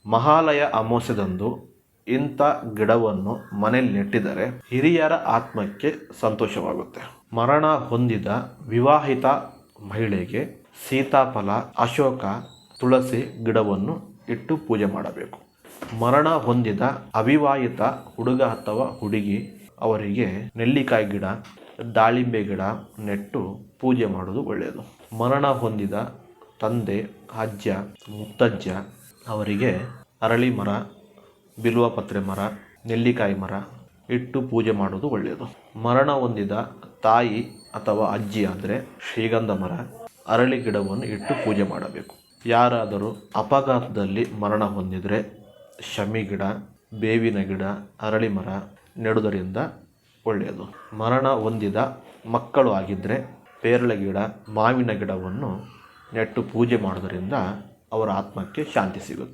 ಮಹಾಲಯ ಅಮಾವಾಸ್ಯೆದಂದು ಇಂಥ ಗಿಡವನ್ನು ಮನೆಯಲ್ಲಿ ನೆಟ್ಟಿದರೆ ಹಿರಿಯರ ಆತ್ಮಕ್ಕೆ ಸಂತೋಷವಾಗುತ್ತೆ. ಮರಣ ಹೊಂದಿದ ವಿವಾಹಿತ ಮಹಿಳೆಗೆ ಸೀತಾಫಲ, ಅಶೋಕ, ತುಳಸಿ ಗಿಡವನ್ನು ಇಟ್ಟು ಪೂಜೆ ಮಾಡಬೇಕು. ಮರಣ ಹೊಂದಿದ ಅವಿವಾಹಿತ ಹುಡುಗ ಅಥವಾ ಹುಡುಗಿ ಅವರಿಗೆ ನೆಲ್ಲಿಕಾಯಿ ಗಿಡ, ದಾಳಿಂಬೆ ಗಿಡ ನೆಟ್ಟು ಪೂಜೆ ಮಾಡೋದು ಒಳ್ಳೆಯದು. ಮರಣ ಹೊಂದಿದ ತಂದೆ, ಅಜ್ಜ, ಮುತ್ತಜ್ಜ ಅವರಿಗೆ ಅರಳಿ ಮರ, ಬಿಲ್ವಪತ್ರೆ ಮರ, ನೆಲ್ಲಿಕಾಯಿ ಮರ ಇಟ್ಟು ಪೂಜೆ ಮಾಡೋದು ಒಳ್ಳೆಯದು. ಮರಣ ಹೊಂದಿದ ತಾಯಿ ಅಥವಾ ಅಜ್ಜಿ ಅಂದರೆ ಶ್ರೀಗಂಧ ಮರ, ಅರಳಿ ಗಿಡವನ್ನು ಇಟ್ಟು ಪೂಜೆ ಮಾಡಬೇಕು. ಯಾರಾದರೂ ಅಪಘಾತದಲ್ಲಿ ಮರಣ ಹೊಂದಿದರೆ ಶಮಿ ಗಿಡ, ಬೇವಿನ ಗಿಡ, ಅರಳಿ ಮರ ನೆಡುವುದರಿಂದ ಒಳ್ಳೆಯದು. ಮರಣ ಹೊಂದಿದ ಮಕ್ಕಳು ಆಗಿದ್ದರೆ ಪೇರಳೆ ಗಿಡ, ಮಾವಿನ ಗಿಡವನ್ನು ನೆಟ್ಟು ಪೂಜೆ ಮಾಡೋದರಿಂದ ಅವರ ಆತ್ಮಕ್ಕೆ ಶಾಂತಿ ಸಿಗುತ್ತೆ.